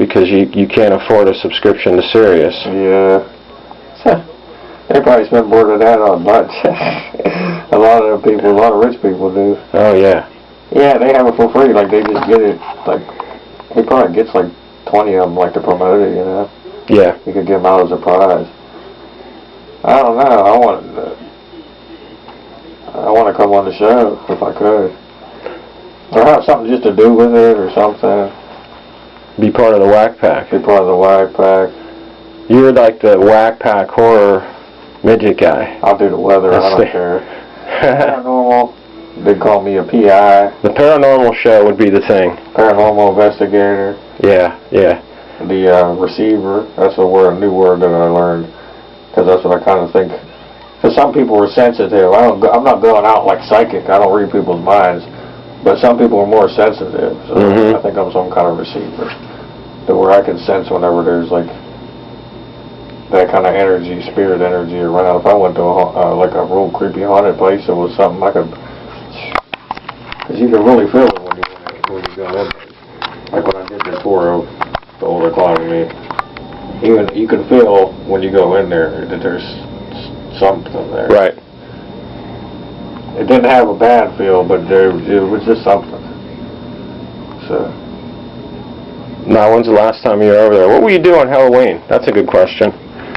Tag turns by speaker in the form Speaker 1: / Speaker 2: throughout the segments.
Speaker 1: because you can't afford a subscription to Sirius.
Speaker 2: Yeah. They probably spend more than that on lunch. A lot of rich people do.
Speaker 1: Oh, yeah.
Speaker 2: Yeah, they have it for free. Like, they just get it, like, he probably gets, like, 20 of them, like, to promote it, you know?
Speaker 1: Yeah.
Speaker 2: You could give them out as a prize. I don't know. I want to come on the show, if I could. Or have something just to do with it, or something.
Speaker 1: Be part of the Whack Pack.
Speaker 2: Be part of the Whack Pack.
Speaker 1: You're like the Whack Pack horror midget guy.
Speaker 2: I'll do the weather, I don't care. Paranormal. They call me a PI.
Speaker 1: The paranormal show would be the thing.
Speaker 2: Paranormal investigator.
Speaker 1: Yeah, yeah.
Speaker 2: The receiver. That's a new word that I learned. Because that's what I kind of think. Because some people are sensitive. I'm not going out like psychic. I don't read people's minds. But some people are more sensitive. So I think I'm some kind of receiver. To where I can sense whenever there's like that kind of energy, spirit energy around. If I went to like a real creepy haunted place, it was something I could. Because you can really feel it when you go in. Like when I did the tour of the old economy. Even you can feel when you go in there that there's something there.
Speaker 1: Right.
Speaker 2: It didn't have a bad feel, but it was just something. So.
Speaker 1: Now, when's the last time you were over there? What will you do on Halloween? That's a good question.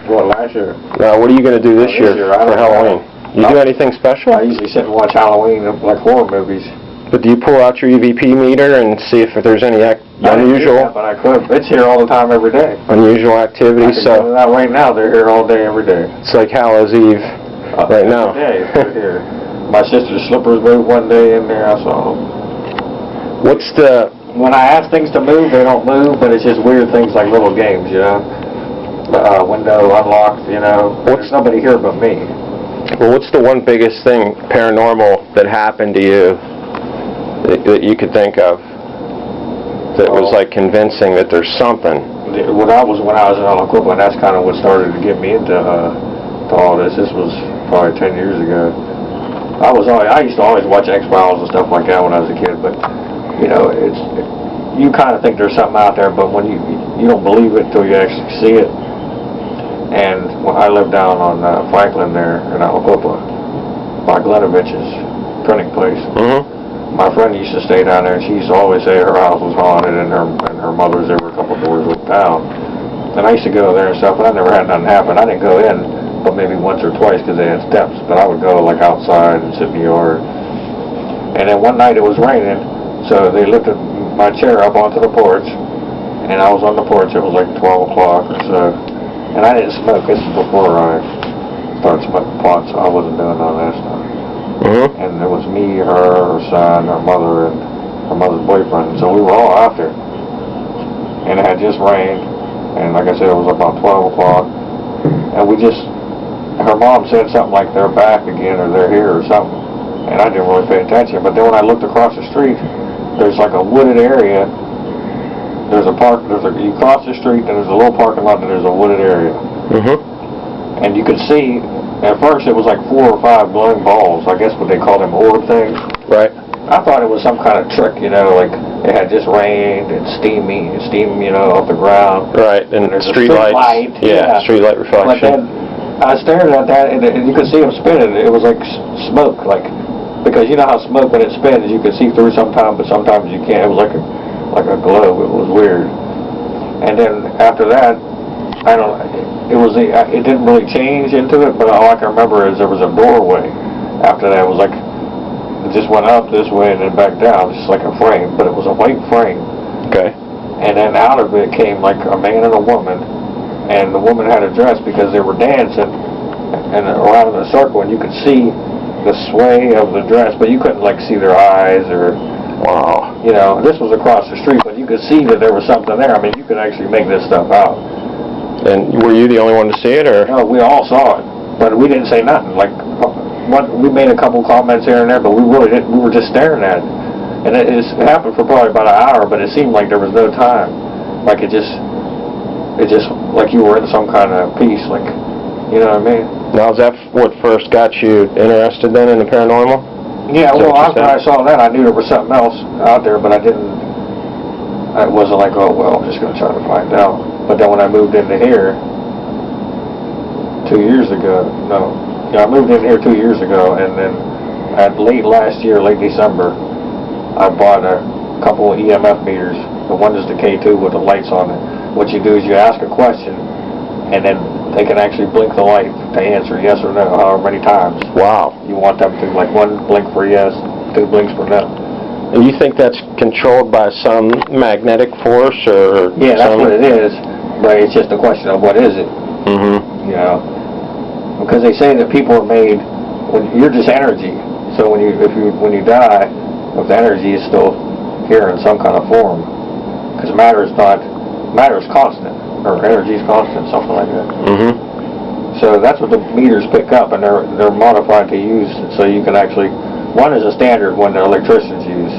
Speaker 2: What, last year?
Speaker 1: Now, what are you going to do this year for Halloween? You do anything special?
Speaker 2: I usually sit and watch Halloween, like horror movies.
Speaker 1: But do you pull out your EVP meter and see if there's any unusual?
Speaker 2: But I could. It's here all the time, every day.
Speaker 1: Unusual activity. So
Speaker 2: that right now, they're here all day, every day.
Speaker 1: It's like Hallows Eve right now.
Speaker 2: Every day, they're here. My sister's slippers moved one day in there. I saw them.
Speaker 1: What's the?
Speaker 2: When I ask things to move, they don't move. But it's just weird things like little games, you know. Window unlocked, you know. There's nobody here but me.
Speaker 1: Well, what's the one biggest thing paranormal that happened to you that you could think of that was like convincing that there's something?
Speaker 2: When I was in Aliquippa, and that's kind of what started to get me into to all this. This was probably 10 years ago. I used to always watch X-Files and stuff like that when I was a kid, but you know, you kind of think there's something out there, but when you don't believe it until you actually see it. And when I lived down on Franklin there in Aliquippa, by Glenovich's printing place. My friend used to stay down there, and she used to always say her house was haunted, and her mother's there were a couple doors down. And I used to go there and stuff, but I never had nothing happen. I didn't go in, but maybe once or twice because they had steps. But I would go like outside and sit in the yard. And then one night it was raining, so they lifted my chair up onto the porch, and I was on the porch. It was like 12 o'clock or so. And I didn't smoke. This is before I started smoking pot, so I wasn't doing all that stuff. And it was me, her son, her mother, and her mother's boyfriend. So we were all out there. And it had just rained. And like I said, it was about 12 o'clock. And her mom said something like they're back again or they're here or something. And I didn't really pay attention. But then when I looked across the street, there's like a wooded area. There's a park, you cross the street, and there's a little parking lot, and there's a wooded area. And you could see, at first it was like 4 or 5 glowing balls, I guess what they call them orb things.
Speaker 1: Right.
Speaker 2: I thought it was some kind of trick, you know, like it had just rained and steam, you know, off the ground.
Speaker 1: Right, and
Speaker 2: there's
Speaker 1: street lights. Yeah, street light reflection.
Speaker 2: But then I stared at that, and you could see them spinning. It was like smoke, because you know how smoke, when it spins, you can see through sometimes, but sometimes you can't. It was like a globe. It was weird. And then after that, it didn't really change into it, but all I can remember is there was a doorway. After that, it was like it just went up this way and then back down, just like a frame, but it was a white frame.
Speaker 1: Okay.
Speaker 2: And then out of it came like a man and a woman, and the woman had a dress because they were dancing and around in a circle, and you could see the sway of the dress, but you couldn't like see their eyes or.
Speaker 1: Wow.
Speaker 2: You know, this was across the street, but you could see that there was something there. I mean, you could actually make this stuff out.
Speaker 1: And were you the only one to see it, or?
Speaker 2: No, we all saw it, but we didn't say nothing. Like, we made a couple comments here and there, but we really didn't. We were just staring at it. And it happened for probably about an hour, but it seemed like there was no time. Like, it just, like you were in some kind of piece, like, you know what I mean?
Speaker 1: Now, is that what first got you interested then in the paranormal?
Speaker 2: Yeah, well, after I saw that, I knew there was something else out there, but I it wasn't like, oh, well, I'm just going to try to find out. But then when I moved into here 2 years ago, I moved in here 2 years ago, and then at late last year, late December, I bought a couple of EMF meters. The one is the K2 with the lights on it. What you do is you ask a question, and then they can actually blink the light to answer yes or no, however many times
Speaker 1: Wow.
Speaker 2: you want them to. Like 1 blink for yes, 2 blinks for no.
Speaker 1: And you think that's controlled by some magnetic force or?
Speaker 2: Yeah, that's what it is, but it's just a question of what is it,
Speaker 1: Mm-hmm.
Speaker 2: you know? Because they say that people are made, when you're just energy. So when you die, if the energy is still here in some kind of form, because matter is constant, or energy is constant, something like that.
Speaker 1: Mm-hmm.
Speaker 2: So that's what the meters pick up, and they're modified to use, so you can actually, one is a standard one that electricians use,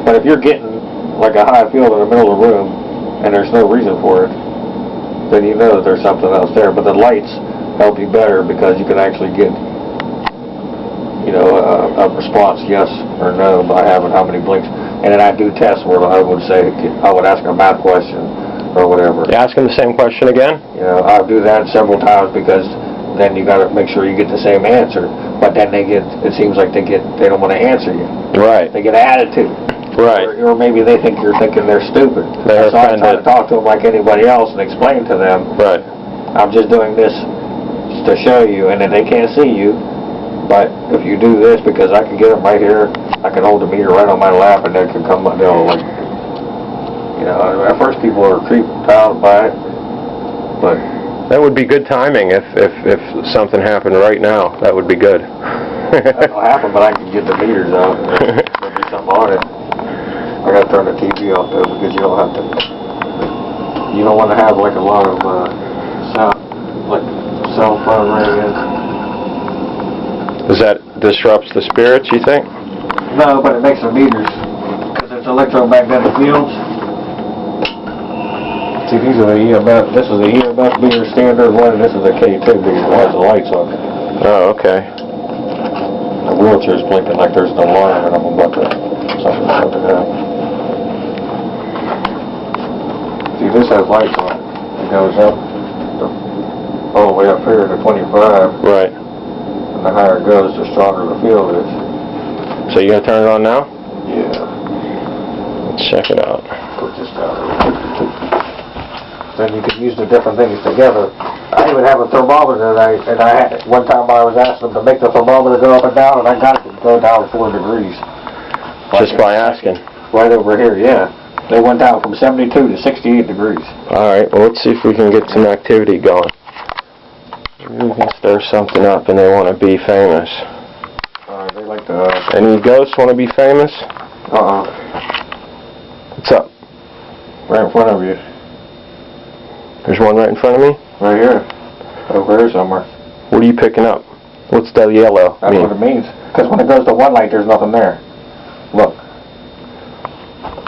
Speaker 2: but if you're getting like a high field in the middle of the room, and there's no reason for it, then you know that there's something else there. But the lights help you better because you can actually get, you know, a response yes or no by having how many blinks. And then I do tests where I would ask a math question or whatever.
Speaker 1: You asking the same question again?
Speaker 2: You know, I do that several times because then you got to make sure you get the same answer. But then it seems like they don't want to answer you.
Speaker 1: Right.
Speaker 2: They get an attitude.
Speaker 1: Right.
Speaker 2: Or maybe they think you're thinking they're stupid.
Speaker 1: They're
Speaker 2: so I try to
Speaker 1: offended.
Speaker 2: talk to them like anybody else and explain to them,
Speaker 1: Right.
Speaker 2: I'm just doing this to show you, and then they can't see you. But if you do this, because I can get them right here, I can hold the meter right on my lap, and they can come, they'll like, you know, at first people are creeped out by it, but
Speaker 1: That would be good timing if something happened right now. That would be good.
Speaker 2: that'll happen, but I can get the meters out, and there'll be something on it. I gotta turn the TV off though, because you don't want to have like a lot of sound, like cell phone ringing.
Speaker 1: Does that disrupts the spirits, you think?
Speaker 2: No, but it makes the meters, because it's electromagnetic fields. See, these are the EMF, this is the EMF meter standard one, and this is the K2 meter, that has the lights on it.
Speaker 1: Oh, okay.
Speaker 2: The wheelchair's blinking like there's an alarm, and I'm about to, something's about to happen. See, this has lights on it. It goes up, all the way up here to 25,
Speaker 1: Right.
Speaker 2: and the higher it goes, the stronger the field is.
Speaker 1: So you gonna turn it on now?
Speaker 2: Yeah.
Speaker 1: Let's check it out.
Speaker 2: Put this down. Then you can use the different things together. I even have a thermometer, and I had, one time I was asking them to make the thermometer go up and down, and I got it to go down 4 degrees.
Speaker 1: Just by asking.
Speaker 2: Right over here, yeah. They went down from 72 to 68 degrees.
Speaker 1: Alright, well let's see if we can get some activity going. Maybe we can stir something up and they want to be famous.
Speaker 2: They like to,
Speaker 1: Any ghosts want to be famous? What's up?
Speaker 2: right in front of you.
Speaker 1: There's one right in front of me?
Speaker 2: Right here. Over here somewhere.
Speaker 1: What are you picking up? What's the yellow
Speaker 2: That's what it means. Because when it goes to one light, there's nothing there. Look.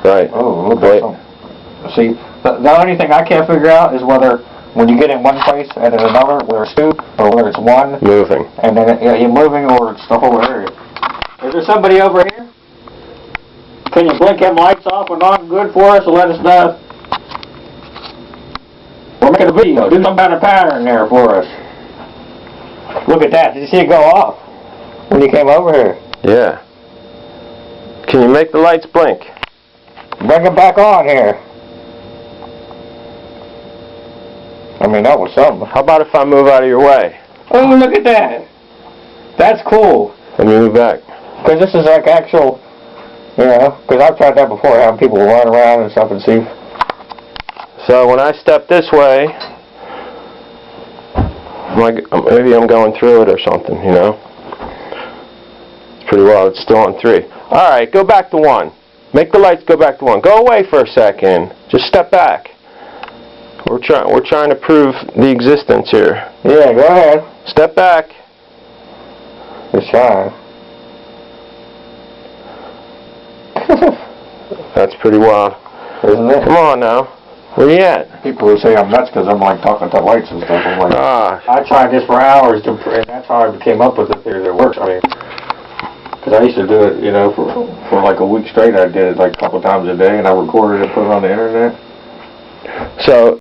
Speaker 1: Right.
Speaker 2: Oh, look
Speaker 1: Wait.
Speaker 2: at something. See, the only thing I can't figure out is whether when you get in one place and in another, whether it's two, or whether it's one,
Speaker 1: Moving.
Speaker 2: and then you're moving, or it's the whole area. Is there somebody over here? Can you blink them lights off and on good for us and let us know? We're making a video. Do some kind of pattern there for us. Look at that. Did you see it go off when you came over here?
Speaker 1: Yeah. Can you make the lights blink?
Speaker 2: Bring it back on here. I mean, that was something.
Speaker 1: How about if I move out of your way?
Speaker 2: Oh, look at that. That's cool.
Speaker 1: Let me move back.
Speaker 2: Because this is like actual, you know, because I've tried that before, having people run around and stuff and see.
Speaker 1: So when I step this way, maybe I'm going through it or something, you know? It's pretty well. It's still on 3. Alright, go back to 1. Make the lights go back to 1. Go away for a second. Just step back. We're trying to prove the existence here.
Speaker 2: Yeah, go ahead.
Speaker 1: Step back.
Speaker 2: Just trying.
Speaker 1: That's pretty wild.
Speaker 2: Isn't it?
Speaker 1: Come on now. Where you at?
Speaker 2: People who say I'm nuts because I'm like talking to lights and stuff. I'm like,
Speaker 1: Ah,
Speaker 2: I tried this for hours, and that's how I came up with the theory that works. I mean, Cause I used to do it, you know, for like a week straight. I did it like a couple times a day, and I recorded it, put it on the internet.
Speaker 1: So